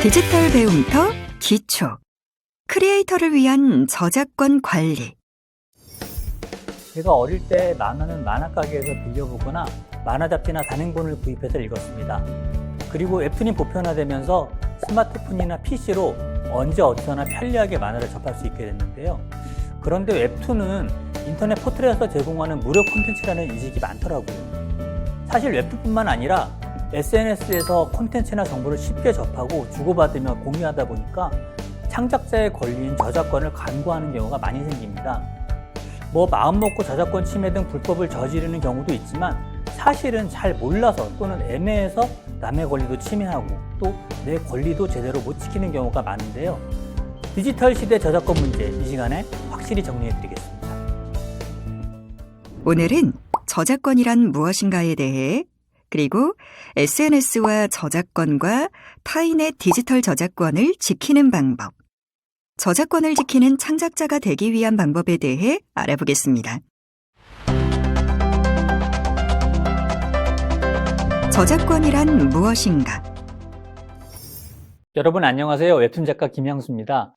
디지털 배움터 기초 크리에이터를 위한 저작권 관리. 제가 어릴 때 만화는 만화가게에서 빌려보거나 만화 잡지나 단행본을 구입해서 읽었습니다. 그리고 웹툰이 보편화되면서 스마트폰이나 PC로 언제 어디서나 편리하게 만화를 접할 수 있게 됐는데요. 그런데 웹툰은 인터넷 포털에서 제공하는 무료 콘텐츠라는 인식이 많더라고요. 사실 웹툰뿐만 아니라 SNS에서 콘텐츠나 정보를 쉽게 접하고 주고받으며 공유하다 보니까 창작자의 권리인 저작권을 간과하는 경우가 많이 생깁니다. 마음먹고 저작권 침해 등 불법을 저지르는 경우도 있지만 사실은 잘 몰라서 또는 애매해서 남의 권리도 침해하고 또 내 권리도 제대로 못 지키는 경우가 많은데요. 디지털 시대 저작권 문제, 이 시간에 확실히 정리해드리겠습니다. 오늘은 저작권이란 무엇인가에 대해, 그리고 SNS와 저작권과 타인의 디지털 저작권을 지키는 방법, 저작권을 지키는 창작자가 되기 위한 방법에 대해 알아보겠습니다. 저작권이란 무엇인가? 여러분 안녕하세요. 웹툰 작가 김향수입니다.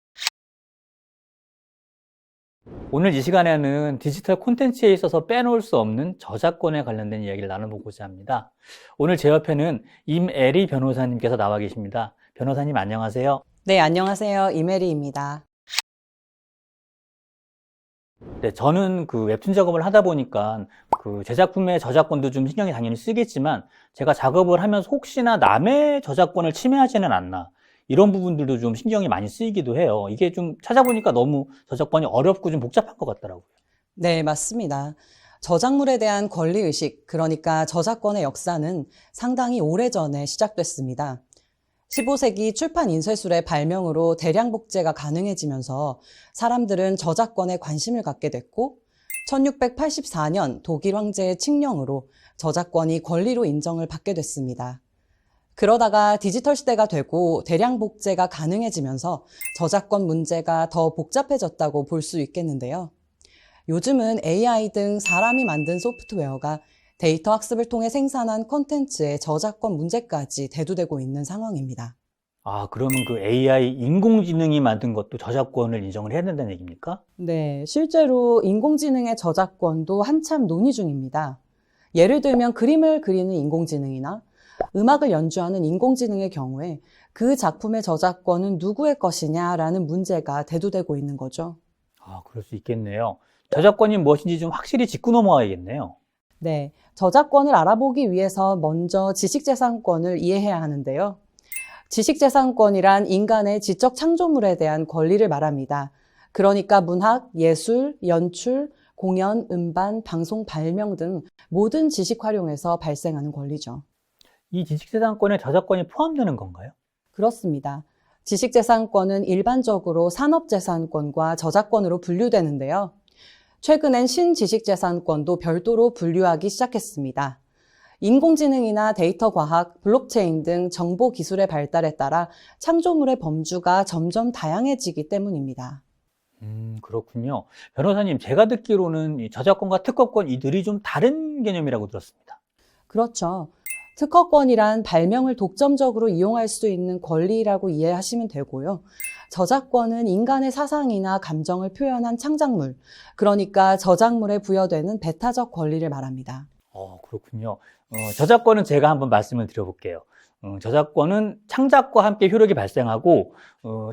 오늘 이 시간에는 디지털 콘텐츠에 있어서 빼놓을 수 없는 저작권에 관련된 이야기를 나눠보고자 합니다. 오늘 제 옆에는 임애리 변호사님께서 나와 계십니다. 변호사님 안녕하세요. 네, 안녕하세요. 임혜리입니다. 네, 저는 웹툰 작업을 하다 보니까 제 작품의 저작권도 좀 신경이 당연히 쓰겠지만 제가 작업을 하면서 혹시나 남의 저작권을 침해하지는 않나 이런 부분들도 좀 신경이 많이 쓰이기도 해요. 이게 좀 찾아보니까 너무 저작권이 어렵고 좀 복잡한 것 같더라고요. 네, 맞습니다. 저작물에 대한 권리의식, 그러니까 저작권의 역사는 상당히 오래전에 시작됐습니다. 15세기 출판 인쇄술의 발명으로 대량 복제가 가능해지면서 사람들은 저작권에 관심을 갖게 됐고 1684년 독일 황제의 칙령으로 저작권이 권리로 인정을 받게 됐습니다. 그러다가 디지털 시대가 되고 대량 복제가 가능해지면서 저작권 문제가 더 복잡해졌다고 볼 수 있겠는데요. 요즘은 AI 등 사람이 만든 소프트웨어가 데이터 학습을 통해 생산한 콘텐츠의 저작권 문제까지 대두되고 있는 상황입니다. 그러면 AI 인공지능이 만든 것도 저작권을 인정을 해야 된다는 얘기입니까? 네, 실제로 인공지능의 저작권도 한참 논의 중입니다. 예를 들면 그림을 그리는 인공지능이나 음악을 연주하는 인공지능의 경우에 그 작품의 저작권은 누구의 것이냐라는 문제가 대두되고 있는 거죠. 그럴 수 있겠네요. 저작권이 무엇인지 좀 확실히 짚고 넘어가야겠네요. 네, 저작권을 알아보기 위해서 먼저 지식재산권을 이해해야 하는데요. 지식재산권이란 인간의 지적 창조물에 대한 권리를 말합니다. 그러니까 문학, 예술, 연출, 공연, 음반, 방송, 발명 등 모든 지식 활용에서 발생하는 권리죠. 이 지식재산권에 저작권이 포함되는 건가요? 그렇습니다. 지식재산권은 일반적으로 산업재산권과 저작권으로 분류되는데요. 최근엔 신지식재산권도 별도로 분류하기 시작했습니다. 인공지능이나 데이터 과학, 블록체인 등 정보 기술의 발달에 따라 창조물의 범주가 점점 다양해지기 때문입니다. 그렇군요. 변호사님, 제가 듣기로는 이 저작권과 특허권 이들이 좀 다른 개념이라고 들었습니다. 그렇죠. 특허권이란 발명을 독점적으로 이용할 수 있는 권리라고 이해하시면 되고요. 저작권은 인간의 사상이나 감정을 표현한 창작물, 그러니까 저작물에 부여되는 배타적 권리를 말합니다. 그렇군요. 저작권은 제가 한번 말씀을 드려볼게요. 저작권은 창작과 함께 효력이 발생하고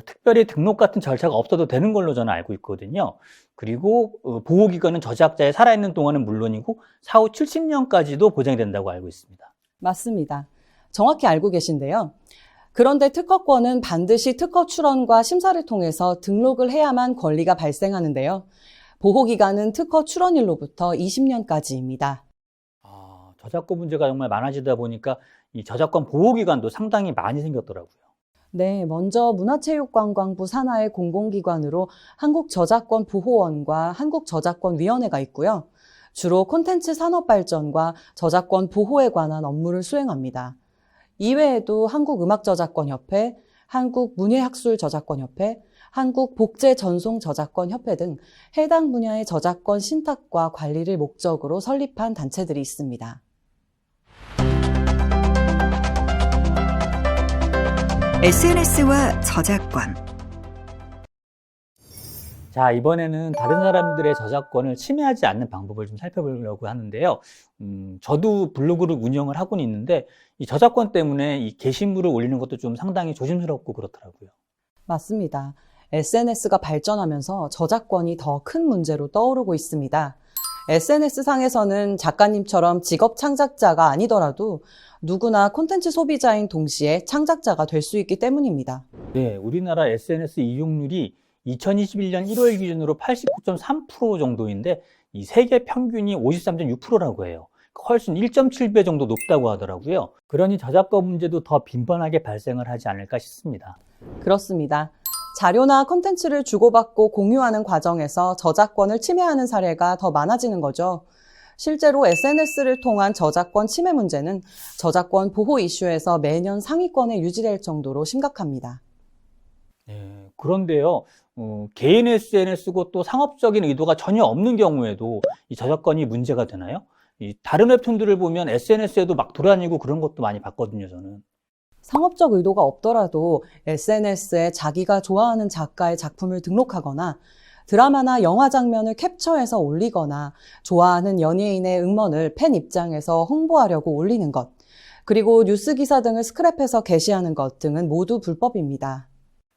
특별히 등록 같은 절차가 없어도 되는 걸로 저는 알고 있거든요. 그리고 보호기간은 저작자의 살아있는 동안은 물론이고 사후 70년까지도 보장이 된다고 알고 있습니다. 맞습니다. 정확히 알고 계신데요. 그런데 특허권은 반드시 특허 출원과 심사를 통해서 등록을 해야만 권리가 발생하는데요. 보호기간은 특허 출원일로부터 20년까지입니다. 저작권 문제가 정말 많아지다 보니까 이 저작권 보호기간도 상당히 많이 생겼더라고요. 네, 먼저 문화체육관광부 산하의 공공기관으로 한국저작권보호원과 한국저작권위원회가 있고요. 주로 콘텐츠 산업 발전과 저작권 보호에 관한 업무를 수행합니다. 이외에도 한국음악저작권협회, 한국문예학술저작권협회, 한국복제전송저작권협회 등 해당 분야의 저작권 신탁과 관리를 목적으로 설립한 단체들이 있습니다. SNS와 저작권. 자, 이번에는 다른 사람들의 저작권을 침해하지 않는 방법을 좀 살펴보려고 하는데요. 저도 블로그를 운영을 하고는 있는데 이 저작권 때문에 이 게시물을 올리는 것도 좀 상당히 조심스럽고 그렇더라고요. 맞습니다. SNS가 발전하면서 저작권이 더 큰 문제로 떠오르고 있습니다. SNS상에서는 작가님처럼 직업 창작자가 아니더라도 누구나 콘텐츠 소비자인 동시에 창작자가 될 수 있기 때문입니다. 네, 우리나라 SNS 이용률이 2021년 1월 기준으로 89.3% 정도인데 이 세계 평균이 53.6%라고 해요. 훨씬 1.7배 정도 높다고 하더라고요. 그러니 저작권 문제도 더 빈번하게 발생을 하지 않을까 싶습니다. 그렇습니다. 자료나 콘텐츠를 주고받고 공유하는 과정에서 저작권을 침해하는 사례가 더 많아지는 거죠. 실제로 SNS를 통한 저작권 침해 문제는 저작권 보호 이슈에서 매년 상위권에 유지될 정도로 심각합니다. 네, 그런데요, 개인 SNS고 또 상업적인 의도가 전혀 없는 경우에도 이 저작권이 문제가 되나요? 이 다른 웹툰들을 보면 SNS에도 막 돌아다니고 그런 것도 많이 봤거든요, 저는. 상업적 의도가 없더라도 SNS에 자기가 좋아하는 작가의 작품을 등록하거나 드라마나 영화 장면을 캡처해서 올리거나 좋아하는 연예인의 음원을 팬 입장에서 홍보하려고 올리는 것, 그리고 뉴스 기사 등을 스크랩해서 게시하는 것 등은 모두 불법입니다.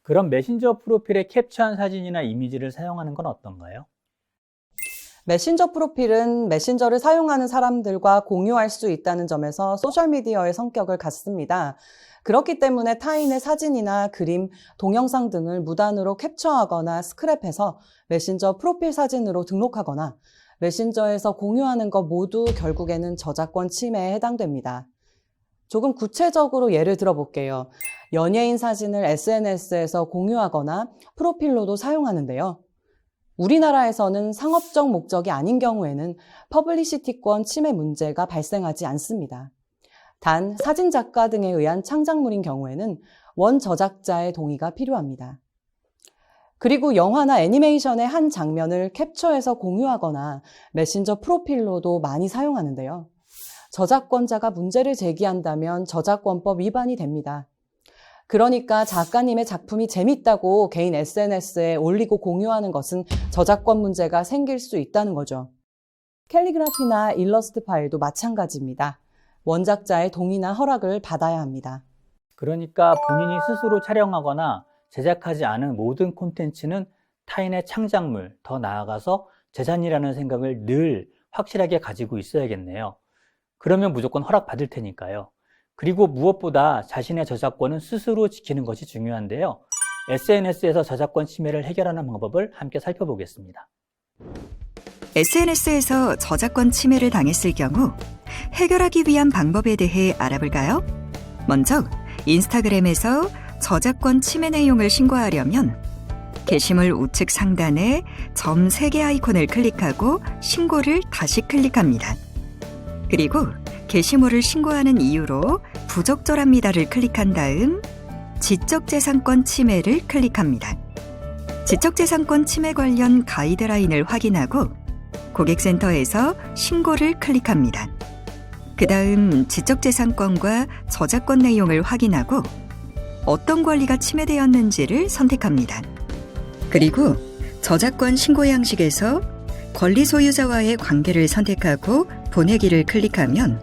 그럼 메신저 프로필에 캡처한 사진이나 이미지를 사용하는 건 어떤가요? 메신저 프로필은 메신저를 사용하는 사람들과 공유할 수 있다는 점에서 소셜미디어의 성격을 갖습니다. 그렇기 때문에 타인의 사진이나 그림, 동영상 등을 무단으로 캡처하거나 스크랩해서 메신저 프로필 사진으로 등록하거나 메신저에서 공유하는 것 모두 결국에는 저작권 침해에 해당됩니다. 조금 구체적으로 예를 들어볼게요. 연예인 사진을 SNS에서 공유하거나 프로필로도 사용하는데요. 우리나라에서는 상업적 목적이 아닌 경우에는 퍼블리시티권 침해 문제가 발생하지 않습니다. 단 사진 작가 등에 의한 창작물인 경우에는 원 저작자의 동의가 필요합니다. 그리고 영화나 애니메이션의 한 장면을 캡처해서 공유하거나 메신저 프로필로도 많이 사용하는데요. 저작권자가 문제를 제기한다면 저작권법 위반이 됩니다. 그러니까 작가님의 작품이 재밌다고 개인 SNS에 올리고 공유하는 것은 저작권 문제가 생길 수 있다는 거죠. 캘리그라피나 일러스트 파일도 마찬가지입니다. 원작자의 동의나 허락을 받아야 합니다. 그러니까 본인이 스스로 촬영하거나 제작하지 않은 모든 콘텐츠는 타인의 창작물, 더 나아가서 재산이라는 생각을 늘 확실하게 가지고 있어야겠네요. 그러면 무조건 허락받을 테니까요. 그리고 무엇보다 자신의 저작권은 스스로 지키는 것이 중요한데요. SNS에서 저작권 침해를 해결하는 방법을 함께 살펴보겠습니다. SNS에서 저작권 침해를 당했을 경우 해결하기 위한 방법에 대해 알아볼까요? 먼저 인스타그램에서 저작권 침해 내용을 신고하려면 게시물 우측 상단에 점 3개 아이콘을 클릭하고 신고를 다시 클릭합니다. 그리고 게시물을 신고하는 이유로 부적절합니다를 클릭한 다음 지적재산권 침해를 클릭합니다. 지적재산권 침해 관련 가이드라인을 확인하고 고객센터에서 신고를 클릭합니다. 그 다음 지적재산권과 저작권 내용을 확인하고 어떤 권리가 침해되었는지를 선택합니다. 그리고 저작권 신고 양식에서 권리 소유자와의 관계를 선택하고 보내기를 클릭하면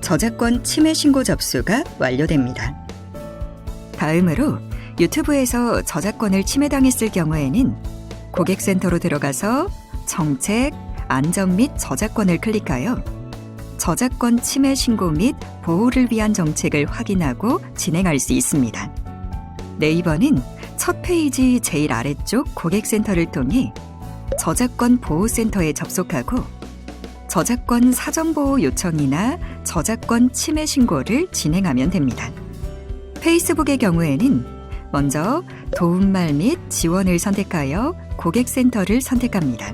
저작권 침해 신고 접수가 완료됩니다. 다음으로 유튜브에서 저작권을 침해당했을 경우에는 고객센터로 들어가서 정책, 안전 및 저작권을 클릭하여 저작권 침해 신고 및 보호를 위한 정책을 확인하고 진행할 수 있습니다. 네이버는 첫 페이지 제일 아래쪽 고객센터를 통해 저작권 보호센터에 접속하고 저작권 사전보호 요청이나 저작권 침해 신고를 진행하면 됩니다. 페이스북의 경우에는 먼저 도움말 및 지원을 선택하여 고객센터를 선택합니다.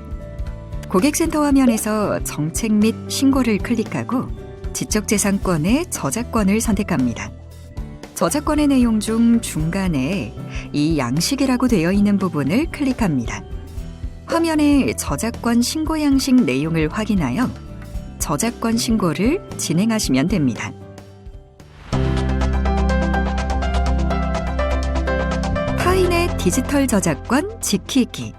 고객센터 화면에서 정책 및 신고를 클릭하고 지적재산권의 저작권을 선택합니다. 저작권의 내용 중 중간에 이 양식이라고 되어 있는 부분을 클릭합니다. 화면에 저작권 신고 양식 내용을 확인하여 저작권 신고를 진행하시면 됩니다. 타인의 디지털 저작권 지키기.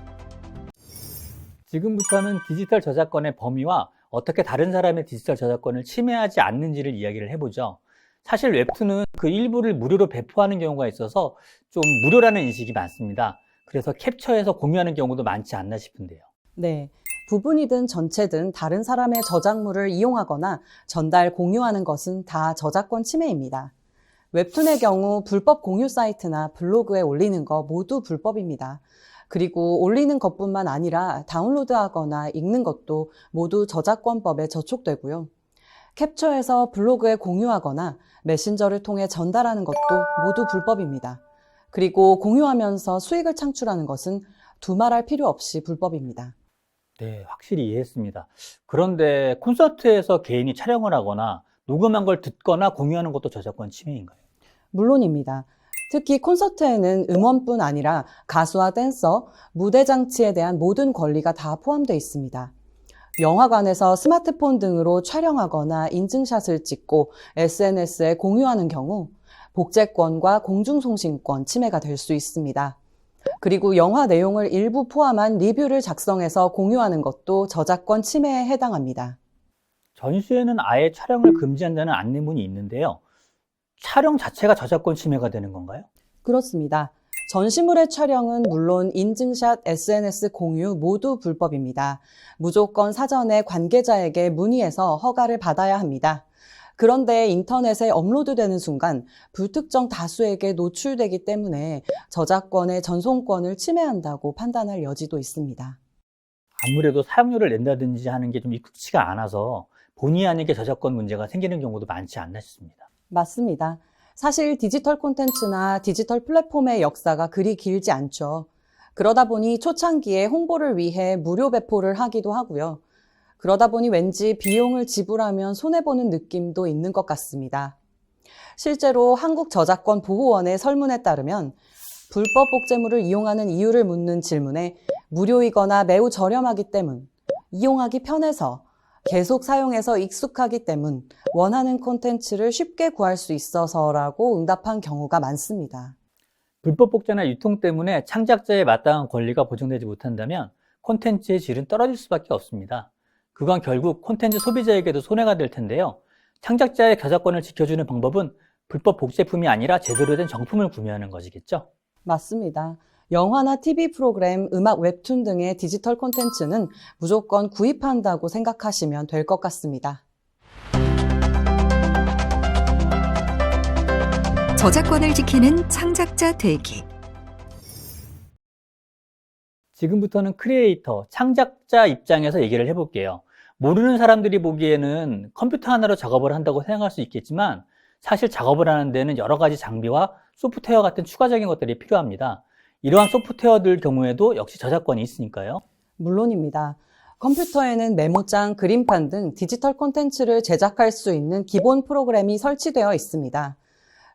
지금부터는 디지털 저작권의 범위와 어떻게 다른 사람의 디지털 저작권을 침해하지 않는지를 이야기를 해보죠. 사실 웹툰은 그 일부를 무료로 배포하는 경우가 있어서 좀 무료라는 인식이 많습니다. 그래서 캡처해서 공유하는 경우도 많지 않나 싶은데요. 네. 부분이든 전체든 다른 사람의 저작물을 이용하거나 전달, 공유하는 것은 다 저작권 침해입니다. 웹툰의 경우 불법 공유 사이트나 블로그에 올리는 거 모두 불법입니다. 그리고 올리는 것뿐만 아니라 다운로드하거나 읽는 것도 모두 저작권법에 저촉되고요. 캡처해서 블로그에 공유하거나 메신저를 통해 전달하는 것도 모두 불법입니다. 그리고 공유하면서 수익을 창출하는 것은 두말할 필요 없이 불법입니다. 네, 확실히 이해했습니다. 그런데 콘서트에서 개인이 촬영을 하거나 녹음한 걸 듣거나 공유하는 것도 저작권 침해인가요? 물론입니다. 특히 콘서트에는 음원뿐 아니라 가수와 댄서, 무대 장치에 대한 모든 권리가 다 포함되어 있습니다. 영화관에서 스마트폰 등으로 촬영하거나 인증샷을 찍고 SNS에 공유하는 경우 복제권과 공중송신권 침해가 될 수 있습니다. 그리고 영화 내용을 일부 포함한 리뷰를 작성해서 공유하는 것도 저작권 침해에 해당합니다. 전시회는 아예 촬영을 금지한다는 안내문이 있는데요. 촬영 자체가 저작권 침해가 되는 건가요? 그렇습니다. 전시물의 촬영은 물론 인증샷, SNS 공유 모두 불법입니다. 무조건 사전에 관계자에게 문의해서 허가를 받아야 합니다. 그런데 인터넷에 업로드되는 순간 불특정 다수에게 노출되기 때문에 저작권의 전송권을 침해한다고 판단할 여지도 있습니다. 아무래도 사용료를 낸다든지 하는 게 좀 익숙치가 않아서 본의 아니게 저작권 문제가 생기는 경우도 많지 않나 싶습니다. 맞습니다. 사실 디지털 콘텐츠나 디지털 플랫폼의 역사가 그리 길지 않죠. 그러다 보니 초창기에 홍보를 위해 무료 배포를 하기도 하고요. 그러다 보니 왠지 비용을 지불하면 손해보는 느낌도 있는 것 같습니다. 실제로 한국저작권보호원의 설문에 따르면 불법 복제물을 이용하는 이유를 묻는 질문에 무료이거나 매우 저렴하기 때문, 이용하기 편해서, 계속 사용해서 익숙하기 때문, 원하는 콘텐츠를 쉽게 구할 수 있어서라고 응답한 경우가 많습니다. 불법 복제나 유통 때문에 창작자에 마땅한 권리가 보장되지 못한다면 콘텐츠의 질은 떨어질 수밖에 없습니다. 그건 결국 콘텐츠 소비자에게도 손해가 될 텐데요. 창작자의 저작권을 지켜주는 방법은 불법 복제품이 아니라 제대로 된 정품을 구매하는 것이겠죠? 맞습니다. 영화나 TV 프로그램, 음악, 웹툰 등의 디지털 콘텐츠는 무조건 구입한다고 생각하시면 될 것 같습니다. 저작권을 지키는 창작자 되기. 지금부터는 크리에이터, 창작자 입장에서 얘기를 해볼게요. 모르는 사람들이 보기에는 컴퓨터 하나로 작업을 한다고 생각할 수 있겠지만 사실 작업을 하는 데는 여러 가지 장비와 소프트웨어 같은 추가적인 것들이 필요합니다. 이러한 소프트웨어들 경우에도 역시 저작권이 있으니까요. 물론입니다. 컴퓨터에는 메모장, 그림판 등 디지털 콘텐츠를 제작할 수 있는 기본 프로그램이 설치되어 있습니다.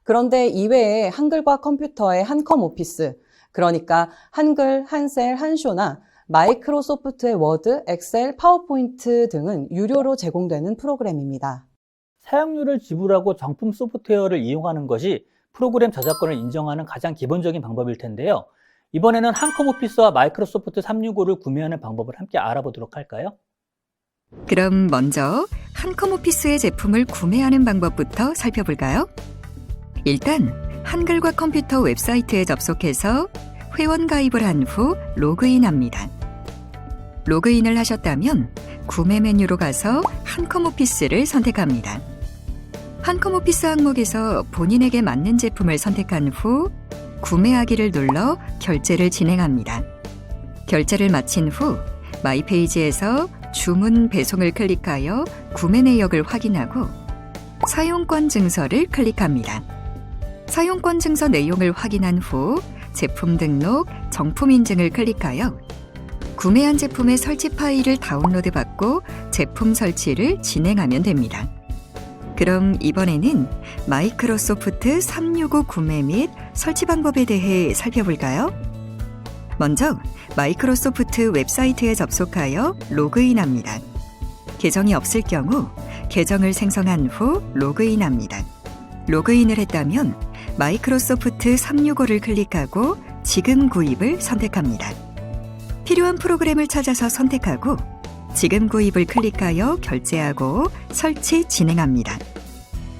그런데 이외에 한글과 컴퓨터의 한컴 오피스, 그러니까 한글, 한셀, 한쇼나 마이크로소프트의 워드, 엑셀, 파워포인트 등은 유료로 제공되는 프로그램입니다. 사용료를 지불하고 정품 소프트웨어를 이용하는 것이 프로그램 저작권을 인정하는 가장 기본적인 방법일 텐데요. 이번에는 한컴 오피스와 마이크로소프트 365를 구매하는 방법을 함께 알아보도록 할까요? 그럼 먼저 한컴 오피스의 제품을 구매하는 방법부터 살펴볼까요? 일단 한글과 컴퓨터 웹사이트에 접속해서 회원 가입을 한 후 로그인합니다. 로그인을 하셨다면 구매 메뉴로 가서 한컴 오피스를 선택합니다. 한컴 오피스 항목에서 본인에게 맞는 제품을 선택한 후 구매하기를 눌러 결제를 진행합니다. 결제를 마친 후 마이 페이지에서 주문 배송을 클릭하여 구매 내역을 확인하고 사용권 증서를 클릭합니다. 사용권 증서 내용을 확인한 후 제품 등록, 정품 인증을 클릭하여 구매한 제품의 설치 파일을 다운로드 받고 제품 설치를 진행하면 됩니다. 그럼 이번에는 마이크로소프트 365 구매 및 설치 방법에 대해 살펴볼까요? 먼저 마이크로소프트 웹사이트에 접속하여 로그인합니다. 계정이 없을 경우 계정을 생성한 후 로그인합니다. 로그인을 했다면 마이크로소프트 365를 클릭하고 지금 구입을 선택합니다. 필요한 프로그램을 찾아서 선택하고 지금 구입을 클릭하여 결제하고 설치 진행합니다.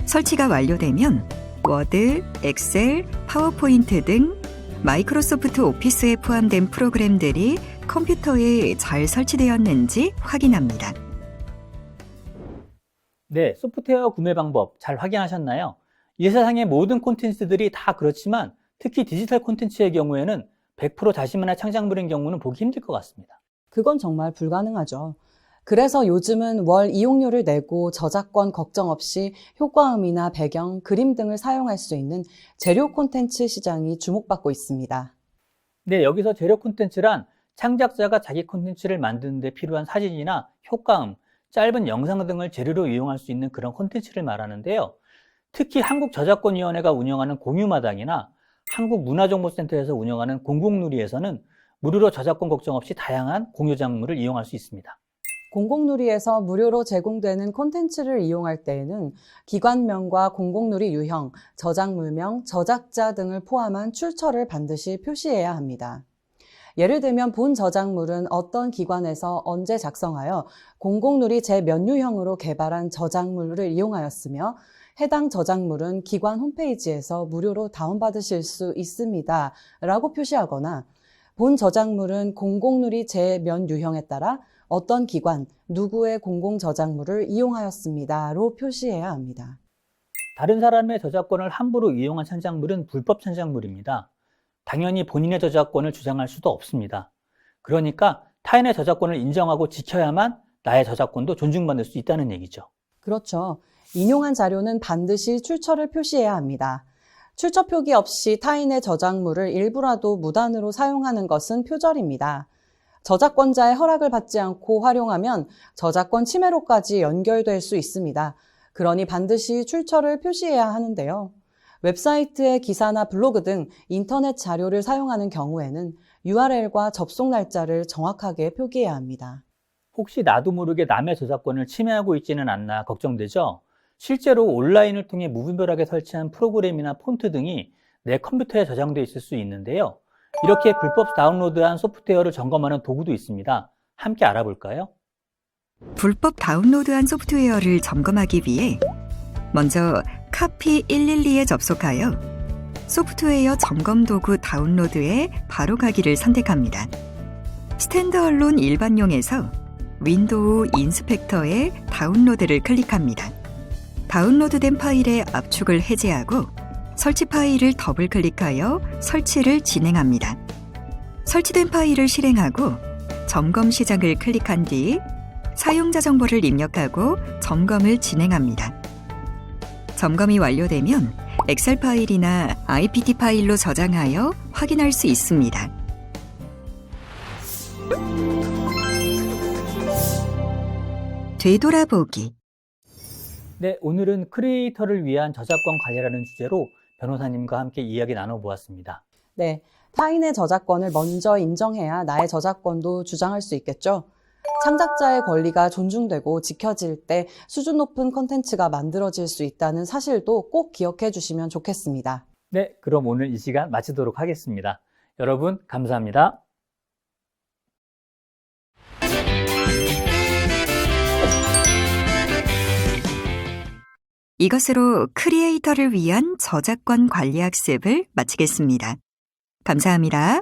설치가 완료되면 워드, 엑셀, 파워포인트 등 마이크로소프트 오피스에 포함된 프로그램들이 컴퓨터에 잘 설치되었는지 확인합니다. 네, 소프트웨어 구매 방법 잘 확인하셨나요? 이 세상의 모든 콘텐츠들이 다 그렇지만 특히 디지털 콘텐츠의 경우에는 100% 자신만의 창작물인 경우는 보기 힘들 것 같습니다. 그건 정말 불가능하죠. 그래서 요즘은 월 이용료를 내고 저작권 걱정 없이 효과음이나 배경, 그림 등을 사용할 수 있는 재료 콘텐츠 시장이 주목받고 있습니다. 네, 여기서 재료 콘텐츠란 창작자가 자기 콘텐츠를 만드는 데 필요한 사진이나 효과음, 짧은 영상 등을 재료로 이용할 수 있는 그런 콘텐츠를 말하는데요. 특히 한국저작권위원회가 운영하는 공유마당이나 한국문화정보센터에서 운영하는 공공누리에서는 무료로 저작권 걱정 없이 다양한 공유작물을 이용할 수 있습니다. 공공누리에서 무료로 제공되는 콘텐츠를 이용할 때에는 기관명과 공공누리 유형, 저작물명, 저작자 등을 포함한 출처를 반드시 표시해야 합니다. 예를 들면 본 저작물은 어떤 기관에서 언제 작성하여 공공누리 제몇 유형으로 개발한 저작물을 이용하였으며 해당 저작물은 기관 홈페이지에서 무료로 다운받으실 수 있습니다. 라고 표시하거나 본 저작물은 공공누리 제몇 유형에 따라 어떤 기관, 누구의 공공저작물을 이용하였습니다.로 표시해야 합니다. 다른 사람의 저작권을 함부로 이용한 창작물은 불법 창작물입니다. 당연히 본인의 저작권을 주장할 수도 없습니다. 그러니까 타인의 저작권을 인정하고 지켜야만 나의 저작권도 존중받을 수 있다는 얘기죠. 그렇죠. 인용한 자료는 반드시 출처를 표시해야 합니다. 출처 표기 없이 타인의 저작물을 일부라도 무단으로 사용하는 것은 표절입니다. 저작권자의 허락을 받지 않고 활용하면 저작권 침해로까지 연결될 수 있습니다. 그러니 반드시 출처를 표시해야 하는데요. 웹사이트의 기사나 블로그 등 인터넷 자료를 사용하는 경우에는 URL과 접속 날짜를 정확하게 표기해야 합니다. 혹시 나도 모르게 남의 저작권을 침해하고 있지는 않나 걱정되죠? 실제로 온라인을 통해 무분별하게 설치한 프로그램이나 폰트 등이 내 컴퓨터에 저장되어 있을 수 있는데요. 이렇게 불법 다운로드한 소프트웨어를 점검하는 도구도 있습니다. 함께 알아볼까요? 불법 다운로드한 소프트웨어를 점검하기 위해 먼저 카피 112에 접속하여 소프트웨어 점검 도구 다운로드에 바로 가기를 선택합니다. 스탠드얼론 일반용에서 윈도우 인스펙터에 다운로드를 클릭합니다. 다운로드된 파일의 압축을 해제하고 설치 파일을 더블 클릭하여 설치를 진행합니다. 설치된 파일을 실행하고 점검 시작을 클릭한 뒤 사용자 정보를 입력하고 점검을 진행합니다. 점검이 완료되면 엑셀 파일이나 IPT 파일로 저장하여 확인할 수 있습니다. 되돌아보기. 네, 오늘은 크리에이터를 위한 저작권 관리라는 주제로 변호사님과 함께 이야기 나눠보았습니다. 네, 타인의 저작권을 먼저 인정해야 나의 저작권도 주장할 수 있겠죠. 창작자의 권리가 존중되고 지켜질 때 수준 높은 콘텐츠가 만들어질 수 있다는 사실도 꼭 기억해 주시면 좋겠습니다. 네, 그럼 오늘 이 시간 마치도록 하겠습니다. 여러분, 감사합니다. 이것으로 크리에이터를 위한 저작권 관리 학습을 마치겠습니다. 감사합니다.